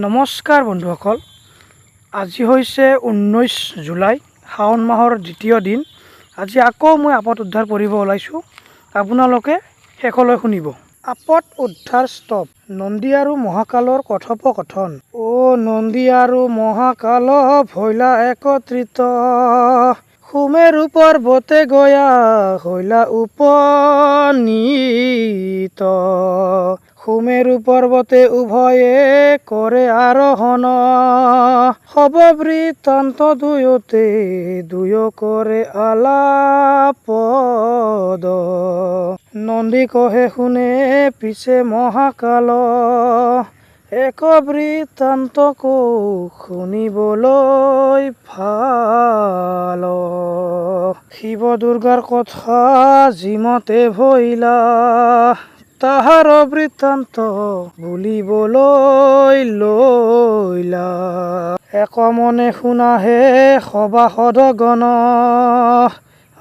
নমস্কাৰ বন্ধুসকল, আজি হৈছে 19 জুলাই, শাওণ মাহৰ দ্বিতীয় দিন। আজি আকৌ মই আপদ উদ্ধাৰ কৰিব ওলাইছোঁ। আপোনালোকে শেষলৈ শুনিব। আপদ উদ্ধাৰ স্তৱ। নন্দী আৰু মহাকালৰ কথোপকথন। নন্দী আৰু মহাকাল ভৈলা একত্ৰিত, সুমেৰু পৰ্বতে গয়া হৈলা উপনীত। সুমেৰু পৰ্বতে উভয়ে কৰে আৰোহণ, হব বৃত্তান্ত দুয়োতে দুয়ো কৰে আলাপদ। নন্দী কহে শুনে পিছে মহাকাল, এক বৃত্তান্ত কৌ শুনিবলৈ ভাল। শিৱ দুৰ্গাৰ কথা যিমতে ভৈলা, তাহাৰ বৃত্তান্ত বুলিবলৈ লৈলা। একমনে শুনাহে সভাসদগণ,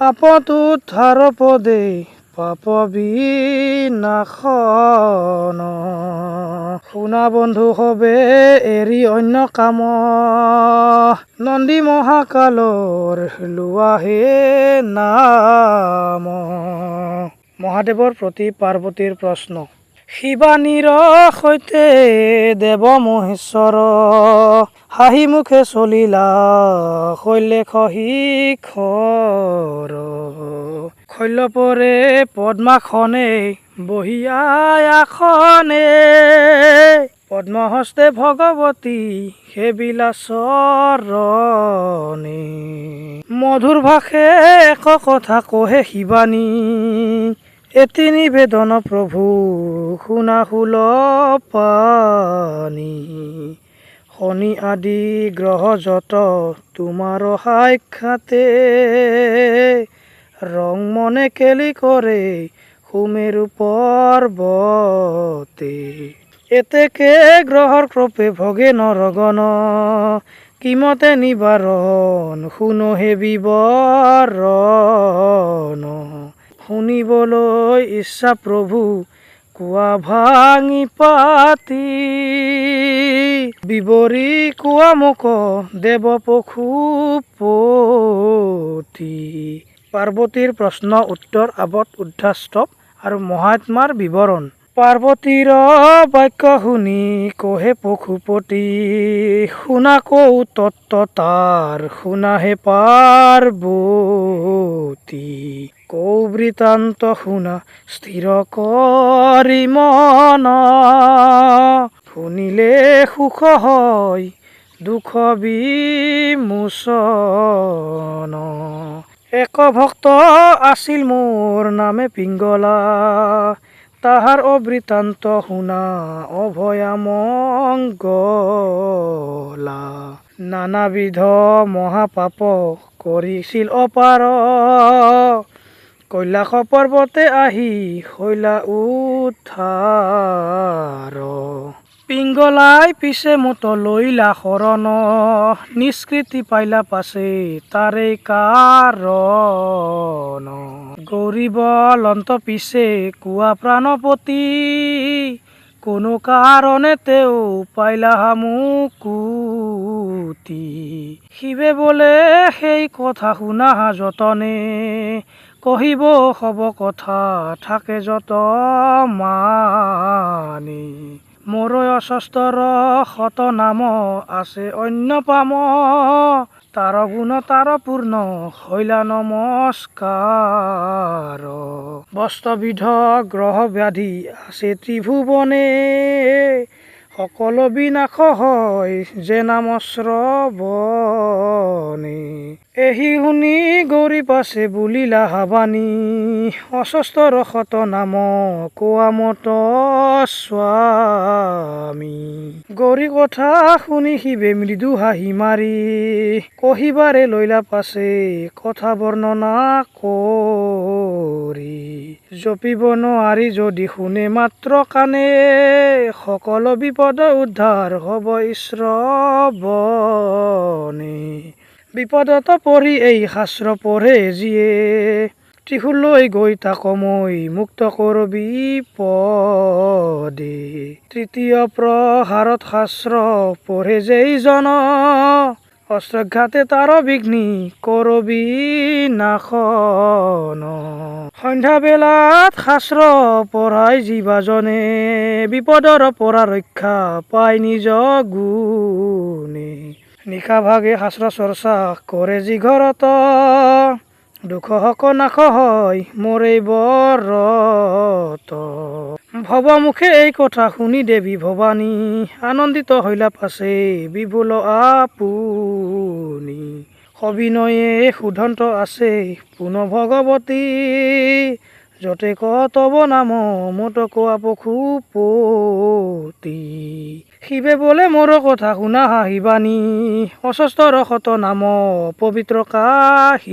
আপদ উদ্ধাৰ পদে পাপ বিনাশন। শুনা বন্ধু হবে এৰি অন্য কাম, নন্দী মহাকালৰ লোৱাহে নাম। মহাদেৱৰ প্ৰতি পাৰ্বতীৰ প্ৰশ্ন। শিৱানীৰ সৈতে দেৱ মহেশ্বৰ, হাঁহি মুখে চলিলা শৈলেখ শিখৰ। শৈলপৰে পদ্মাসনে বহিয়া আসনে, পদ্মহস্তে ভগৱতী সেবিলা চৰণে। মধুৰ ভাষে এক কথা কহে শিৱানী, এটি নিবেদন প্ৰভু শুনা সুলপানী। শনি আদি গ্ৰহ যত তোমাৰ সাক্ষাতে, ৰং মনে কেলি কৰে সুমেৰু পৰ্বতে। এতেকে গ্ৰহৰ ক্ৰপে ভগে নৰগণ, কিমতে নিবাৰণ শুনো হে বিৱৰণ। শুনিবলৈ ইচ্ছা প্ৰভু কোৱা ভাঙি পাতি, বিৱৰি কোৱা মোক দেৱ পশুপতি। পাৰ্বতীৰ প্ৰশ্ন উত্তৰ আপদ উদ্ধাৰ স্তৱ আৰু মহাত্মাৰ বিৱৰণ। পাৰ্বতীৰ বাক্য শুনি কহে পশুপতি, শুনা কৌ তত্ত্ব তাৰ শুনাহে পাৰ্বতী। কৌ বৃত্তান্ত শুনা স্থিৰ কৰি মন, শুনিলে সুখ হয় দুখ বিমোচন। এক ভক্ত আছিল মোৰ নামে পিংগলা, তাহাৰ অবৃত্তান্ত শুনা অভয়া মংগলা। নানাবিধ মহাপাপ কৰিছিল অপাৰ, কৈলাশ পৰ্বতে আহি হৈলা উদ্ধাৰ। পিংগলাই পিছে মত লৈলা শৰণ, নিষ্কৃতি পাইলা পাছে তাৰে কাৰণ। গৌৰী বলন্ত পিছে কোৱা প্ৰাণপতি, কোনো কাৰণে তেওঁ পাইলা মুকুতি। শিৱে বোলে সেই কথা শুনা যতনে, কহিব হব কথা থাকে যত মানে। মোৰ অস্তৰ শত নাম আছে অন্য পাম, তাৰ গুণ তাৰ পূৰ্ণ হৈলা নমস্কাৰ। বস্তবিধ গ্ৰহ ব্যাধি আছে ত্ৰিভুৱনে, সকলো বিনাশ হয় যে নাম শ্ৰৱণে। এহি শুনি গৌৰী পাছে বুলিলা হাবানী, অস্তৰ শত নাম কোৱা মত স্বামী। গৌৰী কথা শুনি শিৱে মৃদু হাঁহি মাৰি, কহিবাৰে লৈলা পাছে কথা বৰ্ণনা কৰি। জপিব নোৱাৰি যদি শুনে মাত্ৰ কাণে, সকলো বিপদ উদ্ধাৰ হব শ্ৰৱণে। বিপদত পৰি এই শাস্ত্ৰ পঢ়ে যিয়ে, ত্ৰিশূল লৈ গৈ তাক মই মুক্ত কৰবি পদে। তৃতীয় প্ৰহাৰত শাস্ত্ৰ পঢ়ে যেইজন, অস্ত্ৰঘাতে তাৰ বিঘ্নি কৰবি নাশন। সন্ধ্যা বেলাত শাস্ত্ৰ পঢ়াই জীৱাজনে, বিপদৰ পৰা ৰক্ষা পাই নিজ গুণে। নিশা ভাগে শাস্ত্ৰ চৰ্চা কৰে যি ঘৰত, দুখ হক নাশ হয় মোৰে বৰত। ভৱমুখে এই কথা শুনি দেৱী ভৱানী, আনন্দিত হৈলা পাছে বিভুল আপুনি। সবিনয়ে শুধন্ত আছে পুন ভগৱতী, যতে কতব নাম মত কোৱা পশুপতি। শিৱে বোলে মোৰ কথা শুনা হাঁহিবানী, অস্তৰ শত নাম পবিত্ৰ কাহিনী।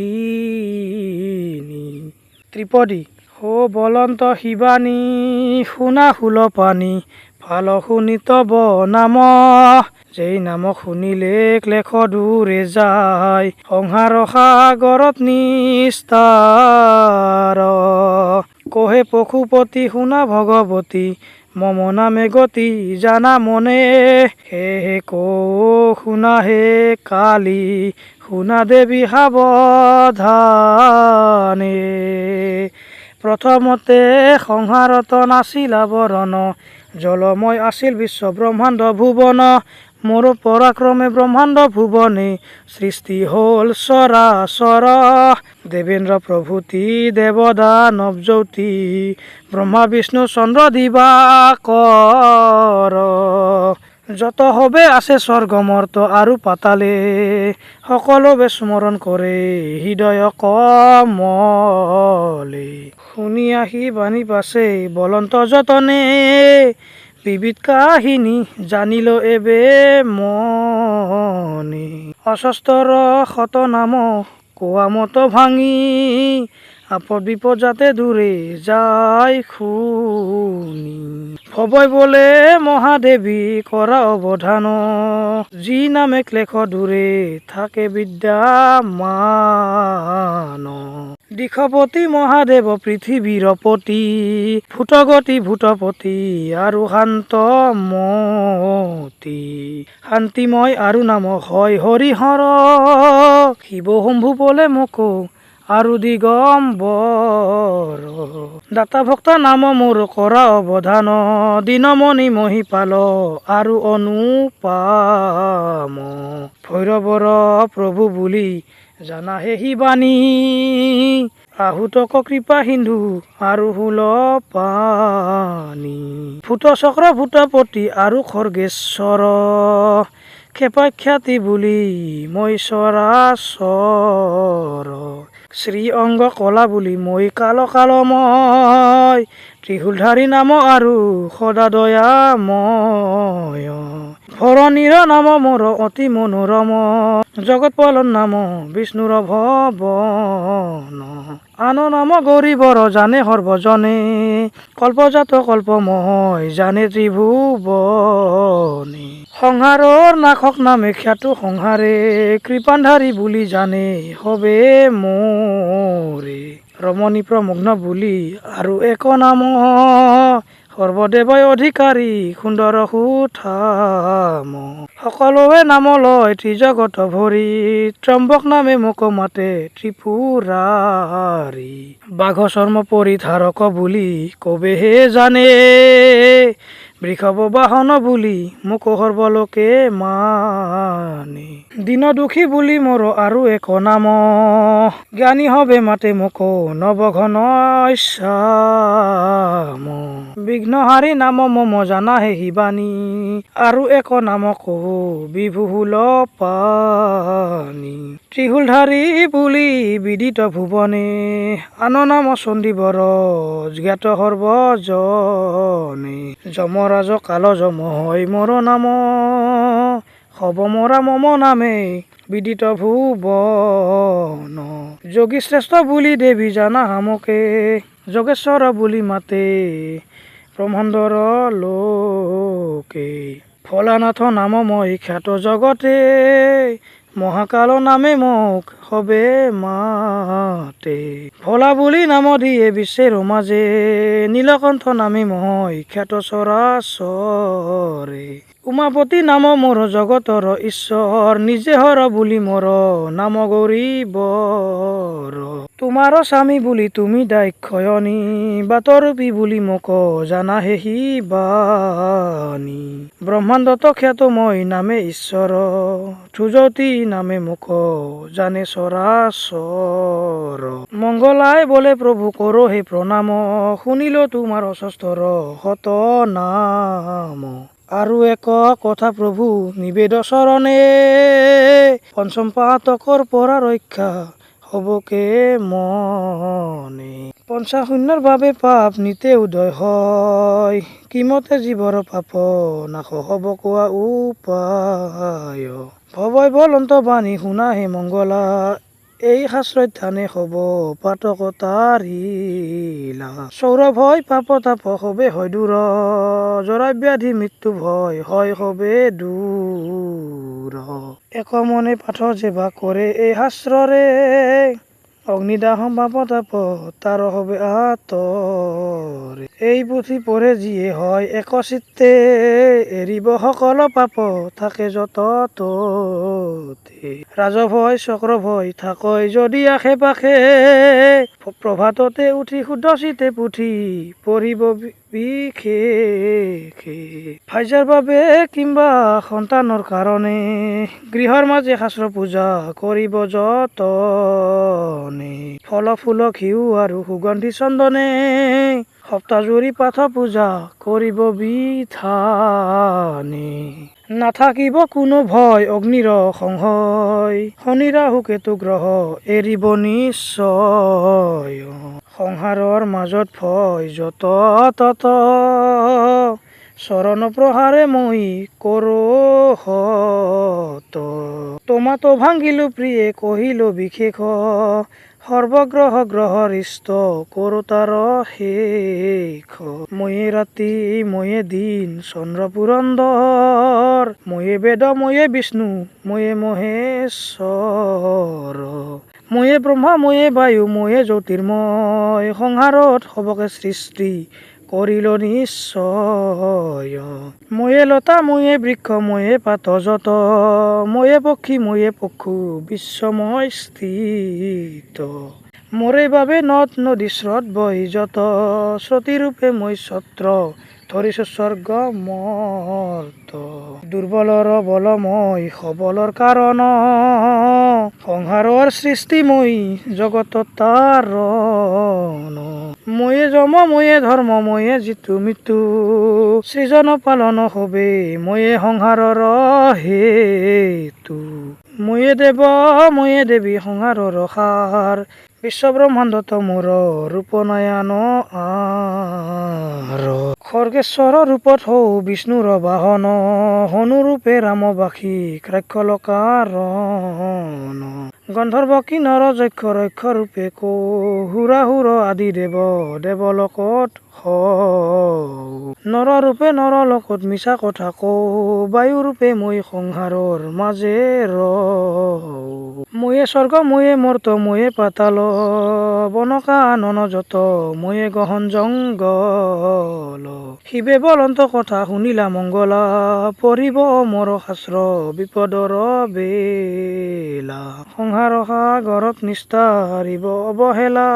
ত্ৰিপদী হো বলন্ত শিৱানী, শুনা শুল পানী ভাল শুনি তব নাম। যেই নাম শুনিলে ক্লেশ দূৰে যায়, সংসাৰ সাগৰত নিস্তাৰ। কহে পশুপতি শুনা ভগৱতী, মম নামে গতি জানা মনে। হে শুনা হে কালী, শুনা দেৱী সাৱধানে। প্ৰথমতে সংসাৰত নাছিল আৱৰণ, জলময় আছিল বিশ্ব ব্ৰহ্মাণ্ড ভুৱন। মোৰ পৰাক্ৰমে ব্ৰহ্মাণ্ড ভুৱনে, সৃষ্টি হ'ল চৰাচৰ। দেৱেন্দ্ৰ প্ৰভূতি দেৱদানৱ জ্যোতি, ব্ৰহ্মা বিষ্ণু চন্দ্ৰ দিবাকৰ। যত হবে আছে স্বৰ্গ মৰ্ত আৰু পাতালে, সকলোৱে স্মৰণ কৰে হৃদয় কমলে। শুনি আহি বাণী পাছে বলন্ত যতনে, বিবিধ কাহিনী জানিল এবে মনে। অস্তৰ শত নাম কোৱা মত ভাঙি, আপদ বিপদ যাতে দূৰে যায় শুনি। ভৱই বোলে মহাদেৱী কৰা অৱধান, যি নামে ক্লেশ দূৰে থাকে বিদ্যামান। দিশপতি মহাদেৱ পৃথিৱীৰ পতি, ভূতগতি ভূতপতি আৰু শান্তমতি। শান্তিময় আৰু নাম হয় হৰিহৰ, শিৱ শম্ভু বোলে মোকো আৰু দিগম্বৰ। দাতা ভক্ত নাম মোৰ কৰা অৱধান, দিনমণি মহিপাল আৰু অনুপাম। ভৈৰৱৰ প্ৰভু বুলি জানা হে শিৱানী, আহুতক কৃপা সিন্ধু আৰু শূল পানী। ভূত চক্ৰ ভূতপতি আৰু খৰ্গেশ্বৰ, ক্ষেপাখ্যাতি বুলি মই চৰাচৰ। শ্ৰী অংগ কলা বুলি মই কাল কালময়, ত্ৰিশূলধাৰী নাম আৰু সদা দয়াময়। ভৰণীৰ নাম মোৰ অতি মনোৰম, জগত পালন নাম বিষ্ণুৰ ভৱন। আন নাম গৌৰীবৰ জানে সৰ্বজনে, কল্পজাত কল্পময় জানে ত্ৰিভুৱনে। সংহাৰৰ নাশক নামে খ্যাত সংহাৰে, কৃপাধাৰী বুলি জানে সবে মোৰে। ৰমণী প্ৰমগ্ন বুলি আৰু এক নাম, সৰ্বদেৱই অধিকাৰী সুন্দৰ সুঠাম। সকলোৱে নাম লয় ত্ৰিজগত ভৰি, ত্ৰম্বক নামে মোক মাতে ত্ৰিপুৰাৰী। বাঘ চৰ্ম পৰিধাৰক বুলি কবেহে জানে, বৃষভ বাহন বুলি মোক সৰ্বলোকে মানে। দিন দুখী বুলি মোৰ আৰু এক নাম, জ্ঞানী হবে মাতে মোক নৱঘন শ্যাম। বিঘ্নহাৰী নাম মম জানা হে শিৱানী, আৰু এক নাম কহো বিভুল পানী। ত্ৰিশূলধাৰী বুলি বিদিত ভুৱনে, আন নাম চণ্ডীবৰ জ্ঞাত সৰ্বজনে। যমৰাজ কাল যম হয় মোৰ নাম, হব মৰা মম নামে বিদিত ভুৱন। যোগী শ্ৰেষ্ঠ বুলি দেৱী জানা হামকে, যোগেশ্বৰ বুলি মাতে ব্ৰহ্মাণ্ডৰ লোকে। ভোলানাথ নাম মই খ্যাত জগতে, মহাকাল নামে মোক হবে মাতে ভোলা বুলি নাম দিয়ে বিশ্বের মাঝে নীলকণ্ঠ নামে মই খ্যাত চৰাচৰে উমাপতি নাম মোৰ জগতৰ ঈশ্বৰ নিজে হৰ বুলি মোৰ নাম গৌৰীবৰ তোমাৰ স্বামী বুলি তুমি দাক্ষয়ণী বাতৰূপী বুলি মোক জানা হেহি বাণী ব্ৰহ্মাণ্ডত খ্যাত মই নামে ঈশ্বৰ ধুজতি নামে মোক জানে চৰাচৰ মংগলাই বলে প্ৰভু কৰো হে প্ৰণাম শুনিলো তোমাৰ অস্তৰ শত নাম আৰু এক কথা প্ৰভু নিবেদ চৰণে পঞ্চম পাতকৰ পৰা ৰক্ষা হবকে মনে পঞ্চাশূন্যৰ বাবে পাপ নিতে উদয় হয় কিমতে জীৱৰ পাপ নাশ হব কোৱা উপায় ভৱই বলন্ত বাণী শুনা হে মংগলা এই শাস্ত্ৰত ধ্যানে হব পাতকতাৰিলা সৌৰভ হয় পাপ তাপ হবে হয় দূৰ জৰা ব্যাধি মৃত্যু ভয় হয় হবে দূৰ এক মনে পাঠ যেবা কৰে এই শাস্ত্ৰৰে অগ্নিদাহ পাপ তাপ তাৰ হবে আঁতৰে এই পুথি পঢ়ে যিয়ে হয় এক চিত্তে এৰিব সকলো পাপ থাকে যত ততে ৰাজভয় চক্ৰ ভয় থাকৈ যদি আশে পাশে প্ৰভাততে উঠি শুদ্ধ চিতে পুথি পঢ়িব বিশেষে ভাইজাৰ বাবে কিম্বা সন্তানৰ কাৰণে গৃহৰ মাজে শাস্ত্ৰ পূজা কৰিব যতনে ফল ফুল ঘিউ আৰু সুগন্ধি চন্দনে সপ্তাহজুৰি পাঠ পূজা কৰিব বিধানে নাথাকিব কোনো ভয় অগ্নিৰ সংশয় শনি ৰাহু কেতু গ্ৰহ এৰিব নিশ্চয় সংসাৰৰ মাজত ভয় যত তত চৰণ প্ৰহাৰে মই কৰো হত তোমাতো ভাঙিলো প্ৰিয়ে কহিলো বিশেষ সৰ্বগ্ৰহ গ্ৰহ ৰিষ্ট কৰো তাৰ শেষ ময়ে ৰাতি ময়ে দিন চন্দ্ৰ পুৰন্দৰ ময়ে বেদ ময়ে বিষ্ণু ময়ে মহেশ্বৰ ময়ে ব্ৰহ্মা ময়ে বায়ু ময়ে জ্যোতিৰ্ময় সংসাৰত সবকে সৃষ্টি কৰিল নিশ্চয় ময়ে লতা ময়ে বৃক্ষ ময়ে পাত যত ময়ে পক্ষী ময়ে পক্ষু বিশ্বময় স্থিত মোৰে বাবে নদ নদী স্ৰোত বৈ যত স্ৰোতিৰূপে মই ছত্ৰ ধৰিছো স্বৰ্গ মৰ্ত দুৰ্বলৰ বল মই সবলৰ কাৰণ সংসাৰৰ সৃষ্টি মই জগতত তাৰণ ময়ে জম ময়ে ধৰ্ম ময়ে যিটো মৃত্যু সৃজন পালন হবে ময়ে সংসাৰৰ হেতু ময়ে দেৱ ময়ে দেৱী সংসাৰৰ সাৰ বিশ্ব ব্ৰহ্মাণ্ডত মোৰ ৰূপনায়ন আৰ খৰ্গেশ্বৰ ৰূপত হৌ বিষ্ণুৰ বাহন হনুৰূপে ৰামবাসী ৰাক্ষলকাৰণ গন্ধৰ্ব কিন্নৰ যক্ষ ৰক্ষ ৰূপে কৌ হুৰাহুৰ আদি দেৱ দেৱলোকত নৰ ৰূপে নৰ লোকত মিছা কথা কৌ বায়ু ৰূপে মই সংসাৰৰ মাজে ময়ে স্বৰ্গ ময়ে মৰ্ত ময়ে পাতাল বনকা নন যত ময়ে গহন জংগল শিৱে বলন্ত কথা শুনিলা মংগলা পঢ়িব মোৰ শাস্ত্ৰ বিপদৰ বেলা সংসাৰ সাগৰত নিস্তাৰিব অৱহেলা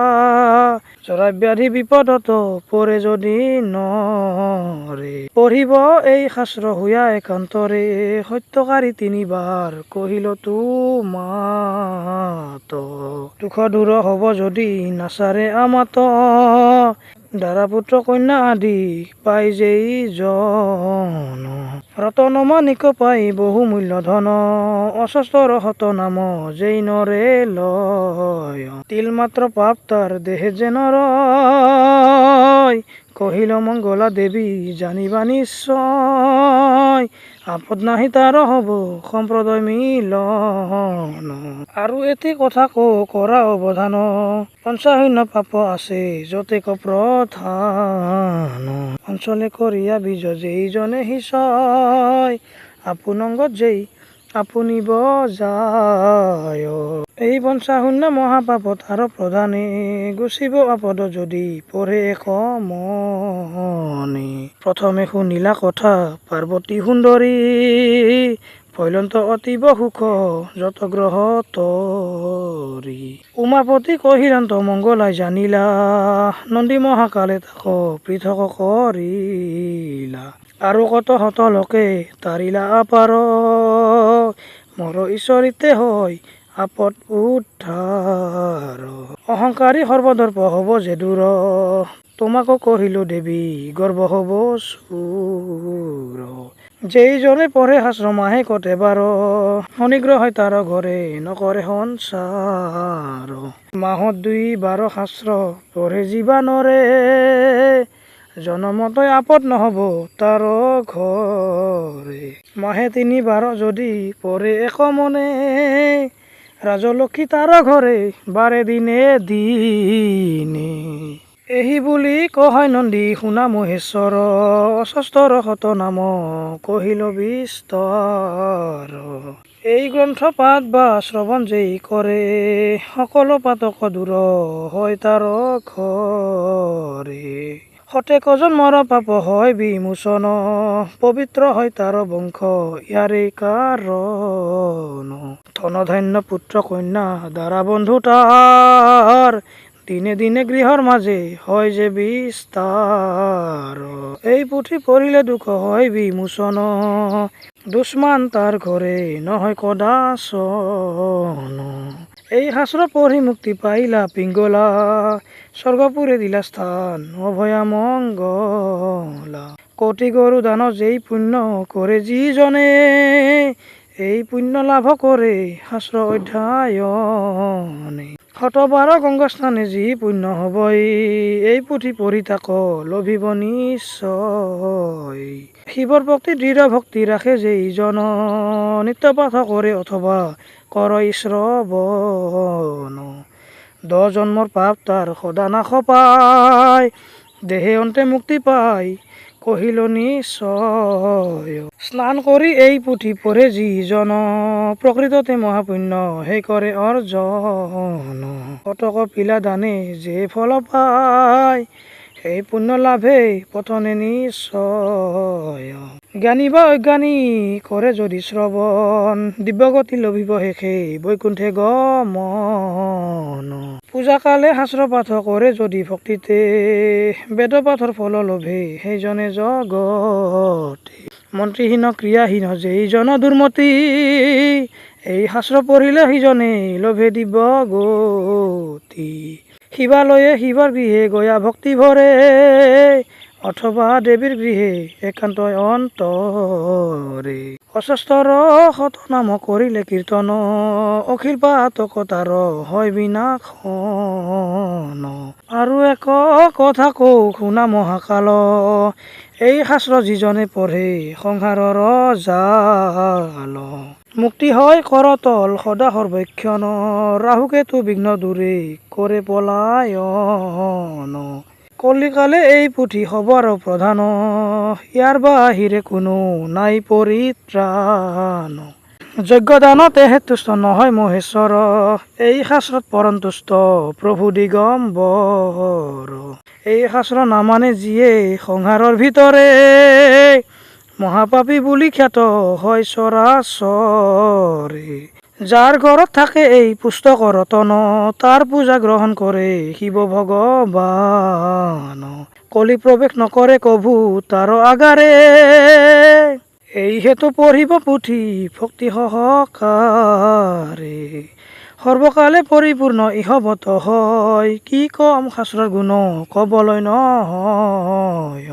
জৰা ব্যাধি বিপদত পৰে যদি নৰে পঢ়িব এই শাস্ত্ৰ হুয়া একান্তৰে সত্যকাৰী তিনিবাৰ কহিল তোমাত দুখ দূৰ হব যদি নাচাৰে আমাত দাৰা পুত্ৰ কন্যা আদি পাই যেই জন ৰতন মানিক পাই বহু মূল্য ধন অস্তৰ হত নাম যেই নৰে লয় তিল মাত্ৰ পাপ তাৰ দেহে যেন ৰয় কহিল মংগলা দেৱী জানিবা নিশ্চয় আপদ নাহি তাৰ হব সম্প্ৰদায় মিলন আৰু এটি কথা কৰা অৱধান পঞ্চাশূন্য পাপ আছে যতেক প্ৰধান অঞ্চলে কৰিয়া বীজ যেইজনে সিচয় আপোনংগত যেই আপুনি বজায়। এই পঞ্চাশূন্য মহাপাপত আৰু প্ৰধানে গুচিব আপদ যদি পৰে মনে। প্ৰথমে শুনিলা কথা পাৰ্বতী সুন্দৰী, ভৈলন্ত অতীব সুখ যত গ্ৰহ তৰি। উমাপতি কহিৰান্ত মংগলাই জানিলা, নন্দী মহাকালে তাক পৃথক কৰিলা। আৰু কত হত লোকে তাৰিলা আপাৰ, মৰ ঈশ্বৰিতে হয় আপদ উদ্ধাৰ। অহংকাৰী সৰ্বদৰ্প হব যে দূৰ, তোমাকো কহিলো দেৱী গৰ্ব হব চূৰ। যেইজনে পঢ়ে শাস্ত্ৰ মাহে কতে বাৰ, শনিগ্ৰহ হয় তাৰ ঘৰে নকৰে সঞ্চাৰ। মাহত 2 বাৰ শাস্ত্ৰ পঢ়ে জীৱানৰে, জনমতই আপদ নহব তাৰ ঘৰে। মাহে 3 বাৰ যদি পঢ়ে মনে, ৰাজলক্ষ্মী তাৰ ঘৰে বাৰে দিনে দিনে। এই বুলি কহয় নন্দী শুনা মহেশ্বৰ, অস্তৰ শত নাম কহিল বিস্তৰ। এই গ্ৰন্থ পাঠ বা শ্ৰৱণ যেই কৰে, সকলো পাতক দূৰ হয় তাৰ ঘৰে। সতেক জন্মৰ পাপ হয় বিমোচন, পবিত্ৰ হয় তাৰ বংশ ইয়াৰে কাৰণ। ধন ধান্য পুত্ৰ কন্যা দ্বাৰা বন্ধু তাৰ, দিনে দিনে গৃহৰ মাজে হয় যে বিস্তাৰ। এই পুথি পঢ়িলে দুখ হয় বিমোচন, দুষ্মান তাৰ ঘৰে নহয় কদাচন। এই শাস্ত্ৰ পঢ়ি মুক্তি পাইলা পিংগলা, স্বৰ্গপুৰে দিলা স্থান অভয়া মংগলা। কোটি গৰু দান যেই পুণ্য কৰে যিজনে, এই পুণ্য লাভ কৰে শাস্ত্ৰ অধ্যয়নে। 112 গংগাস্থানে যি পুণ্য হবই, এই পুথি পঢ়ি তাক লভিব নিশ্চয়। শিৱৰ ভক্তি দৃঢ় ভক্তি ৰাখে যেইজন, নিত্য পাঠ কৰে অথবা কৰই শ্ৰৱণ। 10 জন্মৰ পাপ তাৰ সদা নাশ পায়, দেহে অন্তে মুক্তি পায় কহিল নিশ্চয়। স্নান কৰি এই পুথি পঢ়ে যিজন, প্ৰকৃততে মহাপুণ্য সেই কৰে অৰ্জন। কত কপিলা দানে যে ফল পায়, সেই পুণ্য লাভে পথনে নিশ্চয়। জ্ঞানী বা অজ্ঞানী কৰে যদি শ্ৰৱণ, দিব্যগতি লভিব শেষে বৈকুণ্ঠে গমন। পূজা কালে শাস্ত্ৰ পাঠ কৰে যদি ভক্তিতে, বেদ পাঠৰ ফল লভে সেইজনে জগতে। মন্ত্ৰীহীন ক্ৰিয়াহীন যেইজন দুৰ্মতি, এই শাস্ত্ৰ পঢ়িলে সিজনে লভে দিব্য গতি। শিৱালয়ে শিৱৰ গৃহে গয়া ভক্তি ভৰে, অথবা দেৱীৰ গৃহে একান্তই অন্তৰে। অস্তৰ শত নাম কৰিলে কীৰ্তন, অখিল পাতক তাৰ হয় বিনাশন। আৰু এক কথা কওঁ শুনা মহাকাল, এই শাস্ত্ৰ যিজনে পঢ়ে সংসাৰৰ জাল। মুক্তি হয় কৰতল সদা সৰ্বক্ষণ, ৰাহুকেতু বিঘ্ন দূৰে কৰে পলায়ন। কলিকালে এই পুথি খবৰ প্ৰধান, ইয়াৰ বাহিৰে কোনো নাই পৰিত্ৰাণ। যজ্ঞ দানতেহে তুষ্ট নহয় মহেশ্বৰ, এই শাস্ত্ৰত পৰন্তুষ্ট প্ৰভু দিগম্বৰ। এই শাস্ত্ৰ নামানে যিয়ে সংসাৰৰ ভিতৰে, মহাপাপী বুলি খ্যাত হয় চৰাচৰে। যাৰ ঘৰত থাকে এই পুস্তক ৰতন, তাৰ পূজা গ্ৰহণ কৰে শিৱ ভগৱান। কলি প্ৰৱেশ নকৰে কভু তাৰ আগাৰে, এই হেতু পঢ়িব পুথি ভক্তি সহকাৰে। সৰ্বকালে পৰিপূৰ্ণ ইহবত হয়, কি কম শাস্ত্ৰৰ গুণ কবলৈ নহয়।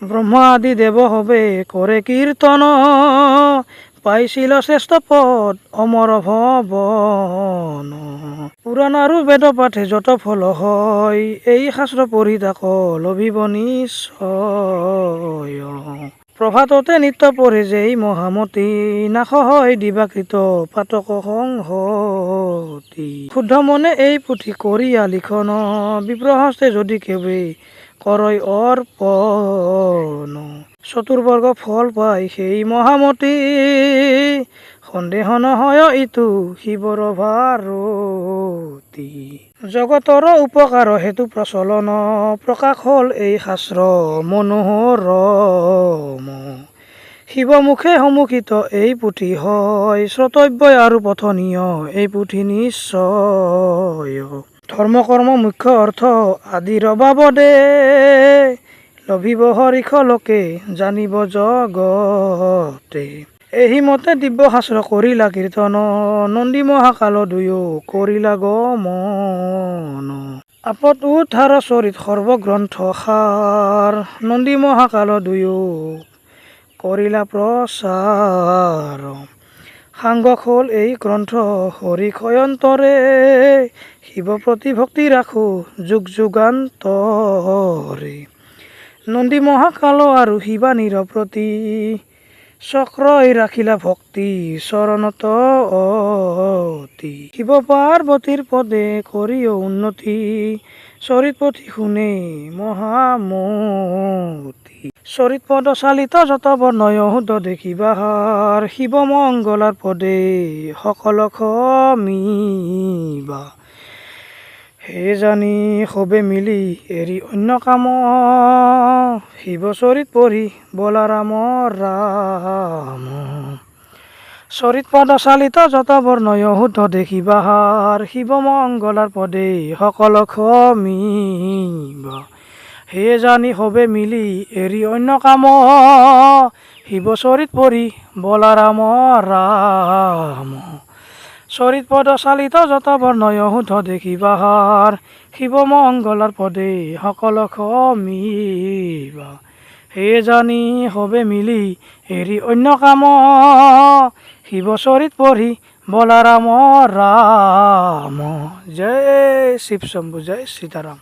ব্ৰহ্মা আদি দেৱ হবে কৰে কীৰ্তন, পাইছিল শ্ৰেষ্ঠ পদ অমৰ ভৱন। পুৰাণ আৰু বেদ পাঠে যত ফল হয়, এই শাস্ত্ৰ পঢ়ি তাক লভিব নিশ্চয়। প্ৰভাততে নিত্য পঢ়ে যেই মহামতি, নাশ হয় দিবাকৃত পাতক সংহতি। শুদ্ধ মনে এই পুথি কৰিয়া লিখন, বিপ্ৰহস্তে যদি কেবে কৰৈ অৰ্পণ। চতুৰ্বৰ্গ ফল পাই সেই মহামতি, সন্দেহ নহয় ইটো শিৱৰ ভাৰতী। জগতৰ উপকাৰ হেতু প্ৰচলন প্ৰকাশ হ'ল এই শাস্ত্ৰ মনোৰম। শিৱমুখে সন্মুখিত এই পুথি হয় শ্ৰোতব্য আৰু পঠনীয় এই পুথি নিশ্চয়। ধৰ্ম কৰ্ম মুখ্য অৰ্থ আদিৰ বাবদে লভিব হৰিষ লোকে জানিব জগতে। এই মতে দিব্য শাস্ত্ৰ কৰিলা কীৰ্তন নন্দী মহাকাল দুয়ো কৰিলা গমন। আপদ উদ্ধাৰ চৰিত সৰ্বগ্ৰন্থ সাৰ নন্দী মহাকাল দুয়ো কৰিলা প্ৰচাৰ। সাংগ হ'ল এই গ্ৰন্থ হৰিষয়ন্তৰে শিৱ প্ৰতি ভক্তি ৰাখো যুগ যুগান্তৰে। নন্দী মহাকাল আৰু শিৱানীৰ প্ৰতি চক্ৰই ৰাখিলা ভক্তি চৰণত অতি। শিৱ পাৰ্বতীৰ পদে কৰিও উন্নতি চৰিত পুথি শুনে মহামতি। চৰিত পদ চালিত যত বৰ্ণয় শুদ্ধ দেখিবাহাৰ শিৱ মংগলাৰ পদে সকল খমিবা। হে জানি সবে মিলি এৰি অন্য কাম শিৱ চৰিত পঢ়ি বলা ৰাম ৰাম। চৰিত পদ চালিত যত বৰ্ণয় শুদ্ধ দেখিবাহাৰ শিৱ মংগলাৰ পদে সকল খমিবা। হে জানি সবে মিলি এৰি অন্য কাম শিৱ চৰিত পঢ়ি বলা ৰাম ৰাম। চৰিত পদ চালিত যত বৰ্ণয় শুদ্ধ দেখিবাহাৰ শিৱ মংগলাৰ পদে সকল খমিবা। হে জানি সবে মিলি এৰি অন্য কাম শিৱ চৰিত পঢ়ি বলা ৰাম ৰাম। জয় শিৱ শম্ভু, জয় সীতাৰাম।